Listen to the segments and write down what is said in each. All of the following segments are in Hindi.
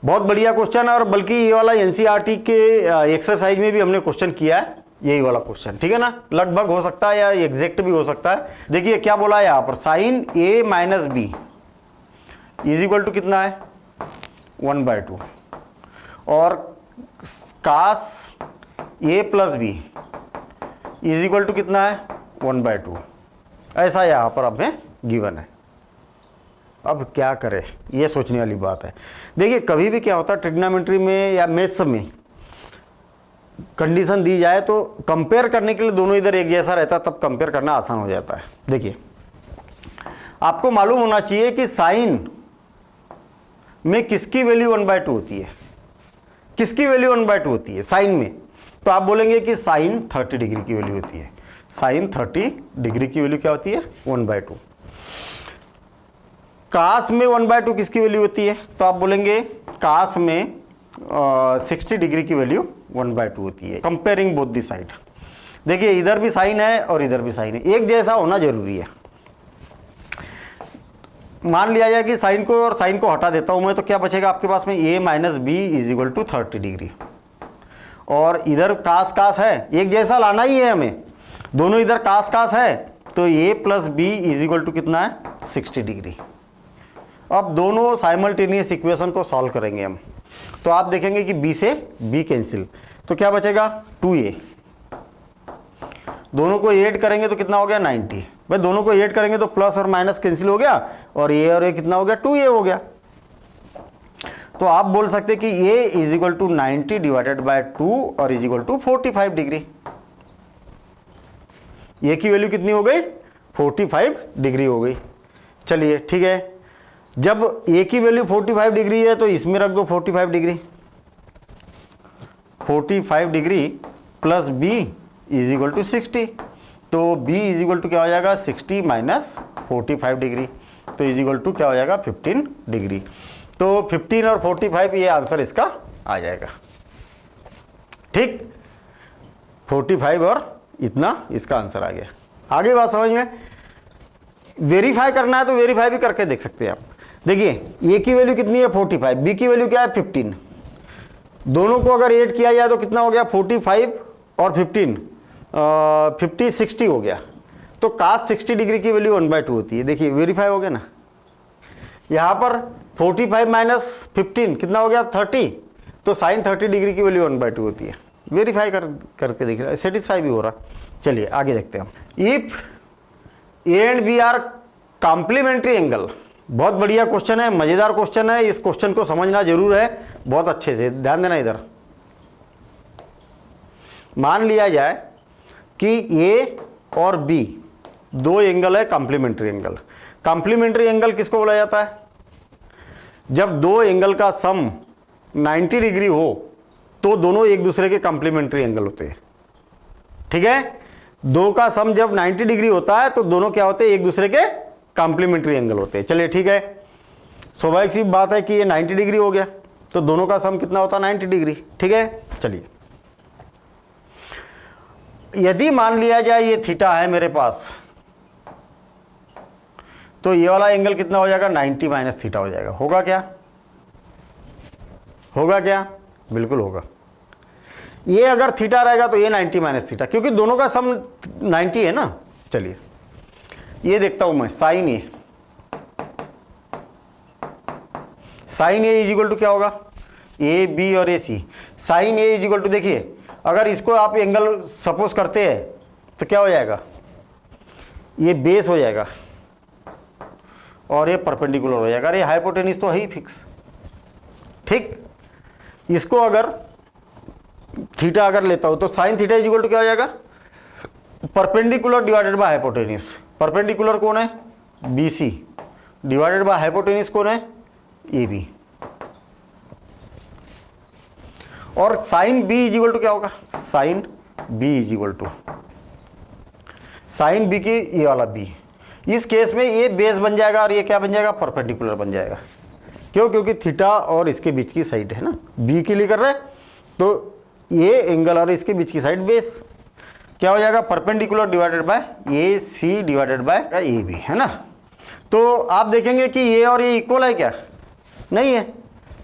बहुत बढ़िया क्वेश्चन है, और बल्कि ये वाला एनसीईआरटी के एक्सरसाइज में भी हमने क्वेश्चन किया है यही वाला क्वेश्चन, ठीक है ना। लगभग हो सकता है या एग्जैक्ट भी हो सकता है। देखिए क्या बोला है यहाँ पर, sine A minus B is equal to कितना है 1/2, और cos A plus B is equal to कितना है 1/2, ऐसा यहाँ पर हमें गिवन है। अब क्या करें, ये सोचने वाली बात है। देखिए कभी भी क्या होता है ट्रिग्नोमेट्री में या मैथ्स में, कंडीशन दी जाए तो कंपेयर करने के लिए दोनों इधर एक जैसा रहता है, तब कंपेयर करना आसान हो जाता है। देखिए आपको मालूम होना चाहिए कि साइन में किसकी वैल्यू 1/2 होती है, किसकी वैल्यू 1/2 होती है साइन में, तो आप बोलेंगे कि साइन 30 डिग्री की वैल्यू होती है। साइन 30 डिग्री की वैल्यू क्या होती है 1/2। कास में 1/2 किसकी वैल्यू होती है, तो आप बोलेंगे कास में 60 डिग्री की वैल्यू 1/2 होती है। कंपेयरिंग बोथ दी साइड, देखिए इधर भी साइन है और इधर भी साइन है, एक जैसा होना जरूरी है। मान लिया जाए कि साइन को और साइन को हटा देता हूं मैं, तो क्या बचेगा आपके पास में a minus B is equal to 30 degree, और इधर कास कास है, एक जैसा लाना ही है हमें, दोनों इधर कास कास है, तो a plus B is equal to कितना है 60 डिग्री। अब दोनों साइमल्टेनियस इक्वेशन को सॉल्व करेंगे हम, तो आप देखेंगे कि b से b कैंसिल, तो क्या बचेगा 2a, दोनों को ऐड करेंगे तो कितना हो गया 90, भाई दोनों को ऐड करेंगे तो प्लस और माइनस कैंसिल हो गया, और a कितना हो गया 2a हो गया। तो आप बोल सकते कि a is equal to 90 divided by 2 और is equal to 45 degree. a की वैल्यू कितनी हो गई 45 डिग्री हो गई। चलिए ठीक है, जब a की वैल्यू 45 डिग्री है तो इसमें रख दो 45 degree, 45 degree plus b is equal to 60, तो b इज इक्वल टू क्या हो जाएगा 60 माइनस 45 डिग्री, तो इज इक्वल टू क्या हो जाएगा 15 डिग्री। तो 15 और 45 ये आंसर इसका आ जाएगा, ठीक, 45 और इतना इसका आंसर आ गया। आगे बात समझ में, वेरीफाई करना है तो वेरीफाई भी करके देख सकते हैं आप। देखिए a की वैल्यू कितनी है 45, b की वैल्यू क्या है 15, दोनों को अगर ऐड किया जाए तो कितना हो गया 45 और 15 50 60 हो गया, तो कास 60 डिग्री की वैल्यू 1/2 होती है। देखिए वेरीफाई हो गया ना, यहाँ पर 45 माइनस 15 कितना हो गया 30, तो साइन 30 डिग्री की वैल्यू 1/2 होती है। वेरीफाई करके देख रहा है, सेटिस्फाई भी हो रहा। चलिए आगे देखते हैं हम। If A and B are complementary angle, बहुत बढ़िया क्वेश्चन है, मजेदार क्वेश्चन है, इस क्वेश्चन को समझना जरूर है बहुत अच्छे से, ध्यान देना। इधर मान लिया जाए कि ए और बी दो एंगल है कॉम्प्लीमेंट्री एंगल। कॉम्प्लीमेंट्री एंगल किसको बोला जाता है, जब दो एंगल का सम 90 डिग्री हो तो दोनों एक दूसरे के कॉम्प्लीमेंट्री एंगल होते हैं, ठीक है। दो का सम जब 90 डिग्री होता है तो दोनों क्या होते हैं एक दूसरे के कॉम्प्लीमेंट्री एंगल होते हैं। चलिए ठीक है, स्वाभाविक सी बात है कि ये 90 डिग्री हो गया, तो दोनों का सम कितना होता है 90 डिग्री, ठीक है। चलिए यदि मान लिया जाए ये थीटा है मेरे पास, तो ये वाला एंगल कितना हो जाएगा 90 माइनस थीटा हो जाएगा। होगा क्या, होगा क्या, बिल्कुल होगा। ये अगर थीटा रहेगा तो ये 90 माइनस थीटा, क्योंकि दोनों का सम 90 है ना। चलिए ये देखता हूं मैं, sine A, sine A is equal to क्या होगा ए बी और A C. Sine A is equal to, देखिए अगर इसको आप एंगल सपोज करते हैं तो क्या हो जाएगा, ये बेस हो जाएगा और ये परपेंडिकुलर हो जाएगा। अरे हाइपोटेन्यूज तो है ही फिक्स, ठीक। इसको अगर थीटा अगर लेता हूं तो sine theta is equal to क्या हो जाएगा perpendicular divided by hypotenuse. Perpendicular कौन है B C, divided by hypotenuse कौन है ए बी। और sine B is equal to क्या होगा, sine B is equal to sine B की ये वाला बी। इस केस में ये बेस बन जाएगा और ये क्या बन जाएगा परपेंडिकुलर बन जाएगा। क्यों, क्योंकि थीटा और इसके बीच की साइड है ना, बी के लिए कर रहे हैं, तो ये एंगल और इसके बीच की साइड बेस क्या हो जाएगा perpendicular divided by A C divided by A B, है ना। तो आप देखेंगे कि ये और ये इक्वल है क्या, नहीं है,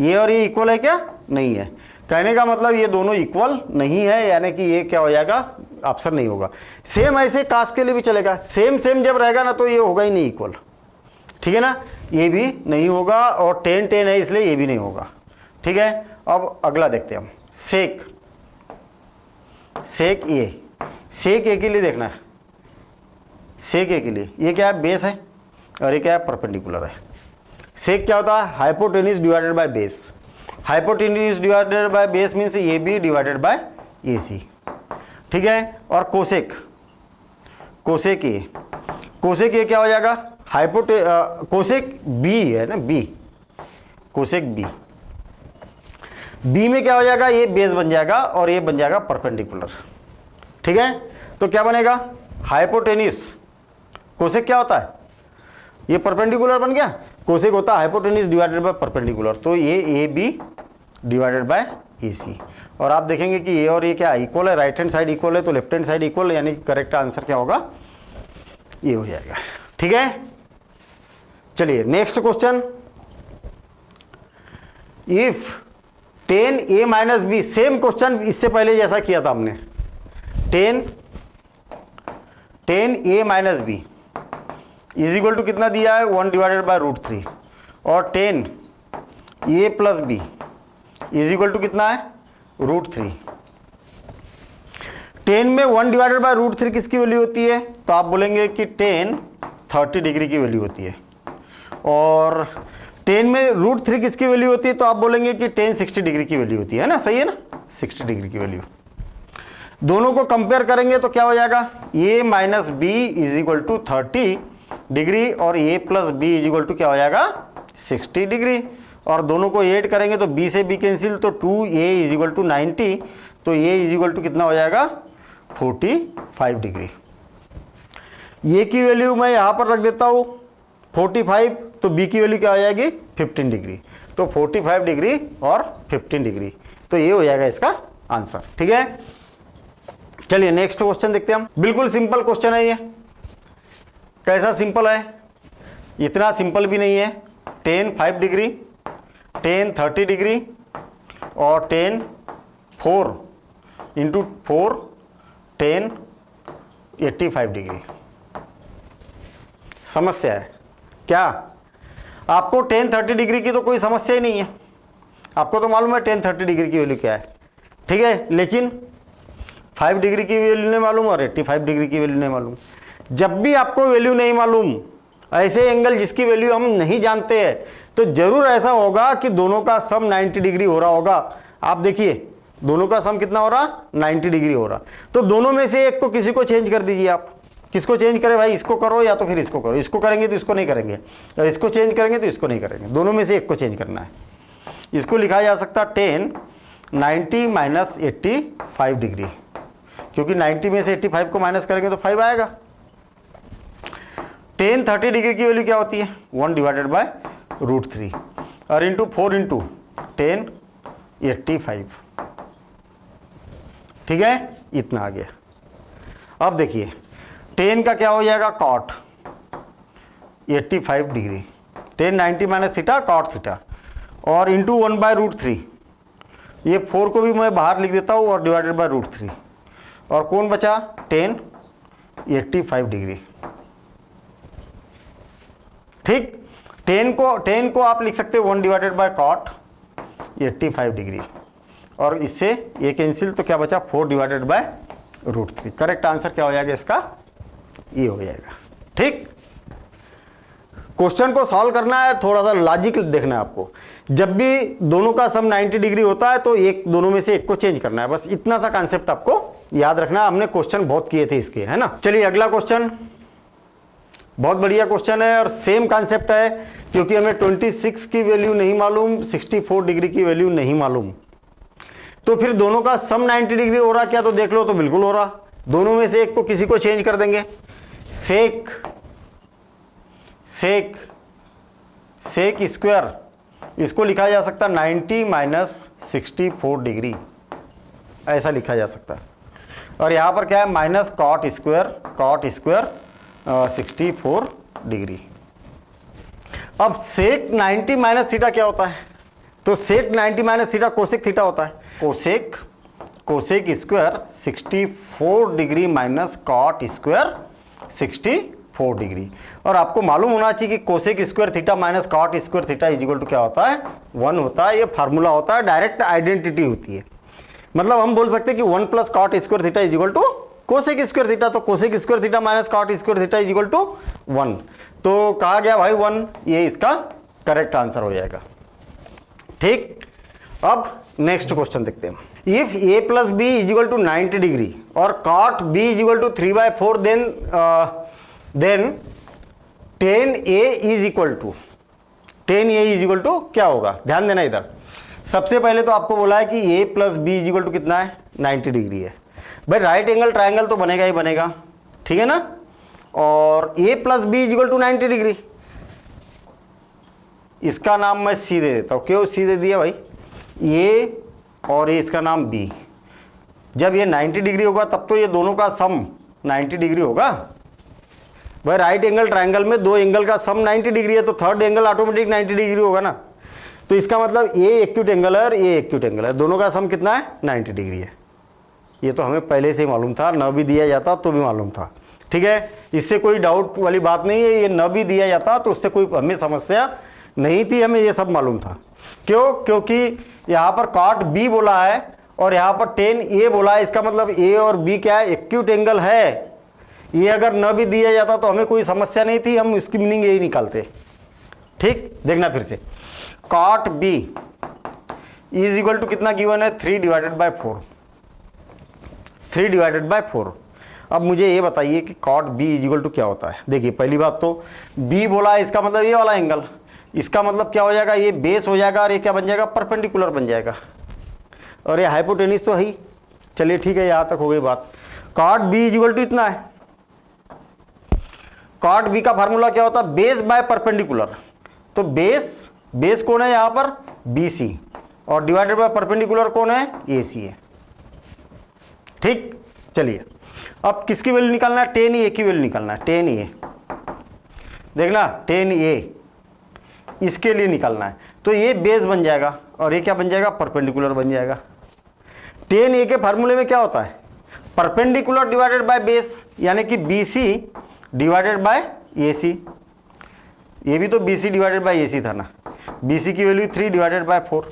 ये और ये इक्वल है क्या? नहीं है। कहने का मतलब ये दोनों इक्वल नहीं है, यानी कि ये क्या हो जाएगा? ऑप्शन नहीं होगा। सेम ऐसे कास्ट के लिए भी चलेगा, सेम सेम जब रहेगा ना तो ये होगा ही नहीं इक्वल, ठीक है ना, ये भी नहीं होगा, और 10 10 है इसलिए ये भी नहीं होगा, ठीक है। अब अगला देखते हैं हम, सेक ए, सेक ए के लिए देखना है, सेक ए के लिए ये क्या है? बेस है, और ये क्या है? परपेंडिकुलर है। सेक क्या होता है? Hypotenuse divided by base. Hypotenuse divided by base means A B divided by A C, ठीक है। और कोसेक, कोसेक ए क्या हो जाएगा? कोसेक बी है ना, बी, कोसेक बी में क्या हो जाएगा? ये बेस बन जाएगा और ये बन जाएगा परपेंडिकुलर, ठीक है। तो क्या बनेगा? हाइपोटेन्यूज, कोसेक क्या होता है? ये परपेंडिकुलर बन गया, कोसेक होता है हाइपोटेन्यूज डिवाइडेड बाय परपेंडिकुलर, तो ये ए बी डिवाइडेड बाय ए सी। और आप देखेंगे कि ये और ये क्या इक्वल है, राइट हैंड साइड इक्वल है तो लेफ्ट हैंड साइड इक्वल है, यानी कि करेक्ट आंसर क्या होगा? ये हो जाएगा, ठीक है। चलिए next question, if 10a minus B, same question इससे पहले जैसा किया था हमने, 10a minus B is equal to कितना दिया है? 1 डिवाइडेड बाय √3, और 10a plus B is equal to कितना है? √3। 10 में 1 डिवाइडेड बाय √3 किसकी वैल्यू होती है? तो आप बोलेंगे कि 10 30 डिग्री की वैल्यू होती है, और 10 में √3 किसकी वैल्यू होती है? तो आप बोलेंगे कि 10 60 डिग्री की वैल्यू होती है ना, सही है ना, 60 डिग्री की वैल्यू। दोनों को कंपेयर करेंगे तो क्या हो जाएगा? a minus B is equal to 30 degree, और a plus B is equal to क्या हो जाएगा? 60 डिग्री। और दोनों को ऐड करेंगे तो b से b कैंसिल, तो 2a इज इक्वल टू 90, तो a इज इक्वल टू कितना हो जाएगा? 45 डिग्री। a की वैल्यू मैं यहाँ पर रख देता हूँ 45, तो b की वैल्यू क्या हो जाएगी? 15 डिग्री। तो 45 डिग्री और 15 डिग्री, तो ये हो जाएगा इसका आंसर, ठीक है। चलिए नेक्स्ट क्वेश्चन देखते हैं हम। बिल्कुल सिंपल क्वेश्चन है ये। कैसा सिंपल है? इतना सिंपल भी नहीं है। 10 5 डिग्री, 10 30 डिग्री, और 10 4 इंटू 4 10 85 डिग्री। समस्या है क्या? आपको 10 30 डिग्री की तो कोई समस्या ही नहीं है, आपको तो मालूम है 10 30 डिग्री की वैल्यू क्या है, ठीक है। लेकिन 5 डिग्री की वैल्यू नहीं मालूम और 85 डिग्री की वैल्यू नहीं मालूम। जब भी आपको वैल्यू नहीं मालूम, ऐसे एंगल जिसकी वैल्यू हम नहीं जानते हैं, तो जरूर ऐसा होगा कि दोनों का सम 90 डिग्री हो रहा होगा। आप देखिए दोनों का सम कितना हो रहा? 90 डिग्री हो रहा। तो दोनों में से एक को, किसी को चेंज कर दीजिए आप। किसको चेंज करें भाई? इसको करो या तो फिर इसको करो। इसको करेंगे तो इसको नहीं करेंगे, और इसको चेंज करेंगे तो इसको नहीं करेंगे। दोनों में से एक को चेंज करना है। इसको लिखा जा सकता 10 90 माइनस 85 डिग्री, क्योंकि 90 में से 85 को माइनस करेंगे तो 5 आएगा। 10 30 डिग्री की वैल्यू क्या होती है? 1 डिवाइडेड बाय √3, और इंटू 4 इंटू 10 85, ठीक है, इतना आ गया। अब देखिए 10 का क्या हो जाएगा? Cot 85 degree, 10 90 minus theta cot theta, और इंटू 1 बाय √3। ये 4 को भी मैं बाहर लिख देता हूँ और डिवाइडेड बाय √3, और कौन बचा? 10 85 डिग्री, ठीक। 10 को आप लिख सकते हो 1 डिवाइडेड बाय कॉट 85 डिग्री, और इससे ये कैंसिल, तो क्या बचा? 4 डिवाइडेड बाय √3। करेक्ट आंसर क्या हो जाएगा इसका? ये हो जाएगा, ठीक। क्वेश्चन को सॉल्व करना है, थोड़ा सा लॉजिक देखना है आपको। जब भी दोनों का सम 90 डिग्री होता है तो एक, दोनों में से एक को चेंज करना है, बस इतना सा कॉन्सेप्ट आपको याद रखना है। हमने क्वेश्चन बहुत किए थे इसके, है ना। चलिए अगला क्वेश्चन, बहुत बढ़िया क्वेश्चन है और सेम कॉन्सेप्ट है, क्योंकि हमें 26 की वैल्यू नहीं मालूम, 64 डिग्री की वैल्यू नहीं मालूम, तो फिर दोनों का सम 90 डिग्री हो रहा क्या? तो देख लो, तो बिल्कुल हो रहा। दोनों में से एक को, किसी को चेंज कर देंगे। सेक स्क्वायर, इसको लिखा जा सकता 90 माइनस 64 डिग्री, ऐसा लिखा जा सकता है। और यहाँ पर क्या है? Minus cot square 64 degree. अब सेक 90 माइनस थीटा क्या होता है? तो sec 90 minus theta cosec theta होता है। Cosec square 64 degree minus cot square 64 degree. और आपको मालूम होना चाहिए कि cosec square theta minus cot square theta is equal to क्या होता है, 1 होता है। ये फार्मूला होता है, डायरेक्ट आइडेंटिटी होती है। मतलब हम बोल सकते हैं कि 1 plus cot square theta is equal to cosec square theta. तो cosec square theta minus cot square theta is equal to 1। तो कहा गया भाई 1, ये इसका करेक्ट आंसर हो जाएगा। ठीक, अब नेक्स्ट क्वेश्चन देखते हैं। If a plus B is equal to 90 degree और cot b is equal to 3/4 then tan a is equal to क्या होगा, ध्यान देना इधर। सबसे पहले तो आपको बोला है कि a plus B is equal to कितना है, 90 डिग्री है। भाई राइट एंगल ट्राइंगल तो बनेगा ही बनेगा, ठीक है ना। और a plus B is equal to 90 degree, इसका नाम मैं सी दे देता हूँ। क्यों सी दे दिया भाई, ये और ये इसका नाम बी। जब ये 90 डिग्री होगा तब तो ये दोनों का सम 90 डिग्री होगा। भाई राइट एंगल ट्रायंगल में दो एंगल का सम 90 डिग्री है, तो थर्ड एंगल ऑटोमेटिक 90 डिग्री होगा ना। तो इसका मतलब ये एक्यूट एंगल है और ये एक्यूट एंगल है, दोनों का सम कितना है, 90 डिग्री है। ये तो हमें पहले से ही मालूम था, न भी दिया जाता तो भी मालूम था, ठीक है। इससे कोई डाउट वाली बात नहीं है। ये न भी दिया जाता तो उससे कोई हमें समस्या नहीं थी, हमें ये सब मालूम था। क्यों, क्योंकि यहाँ पर कॉट बी बोला है और यहाँ पर tan ए बोला है। इसका मतलब ए और बी क्या है, एक्यूट एंगल है। ये अगर न भी दिया जाता तो हमें कोई समस्या नहीं थी, हम इसकी मीनिंग यही निकालते। ठीक, देखना फिर से, cot B is equal to कितना गिवन है, 3/4। 3/4। अब मुझे ये बताइए कि cot B is equal to क्या होता है। देखिए पहली बात तो बी बोला है, इसका मतलब ये वाला एंगल, इसका मतलब क्या हो जाएगा, ये बेस हो जाएगा और ये क्या बन जाएगा, परपेंडिकुलर बन जाएगा। और ये हाइपोटेनिस तो है ही। चलिए ठीक है, यहाँ तक हो गई बात। Cot B is equal to इतना है। कॉट बी का फार्मूला क्या होता है, बेस बाय परपेंडिकुलर। तो बेस कौन है यहाँ पर, BC, और डिवाइडेड बाय परपेंडिकुलर कौन है, AC है। ठीक, चलिए अब किसकी वैल्यू निकालना है, tan A की वैल्यू निकालना है। tan A, देखना tan A इसके लिए निकालना है। तो ये बेस बन जाएगा और ये क्या बन जाएगा, परपेंडिकुलर बन जाएगा। tan A के फार्मूले में क्या होता है, परपेंडिकुलर डिवाइडेड बाय बेस, यानी कि BC डिवाइडेड बाय AC। ये भी तो BC डिवाइडेड बाय AC था ना। BC की वैल्यू 3/4।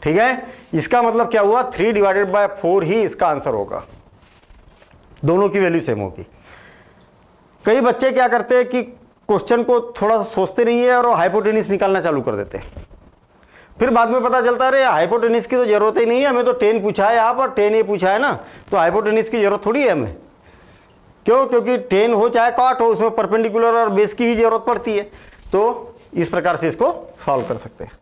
ठीक है, इसका मतलब क्या हुआ, 3/4 ही इसका आंसर होगा। दोनों की वैल्यू सेम होगी। कई बच्चे क्या करते हैं कि क्वेश्चन को थोड़ा सा सोचते नहीं है और हाइपोटेनिस निकालना चालू कर देते हैं। फिर बाद में पता चलता है अरे हाइपोटेनिस की तो जरूरत ही नहीं है, हमें तो tan पूछा है यहाँ पर, tan A पूछा है ना, तो हाइपोटेनिस की जरूरत थोड़ी है हमें। क्यों, क्योंकि tan हो चाहे कॉट हो, उसमें परपेंडिकुलर और बेस की ही जरूरत पड़ती है। तो इस प्रकार से इसको सॉल्व कर सकते हैं।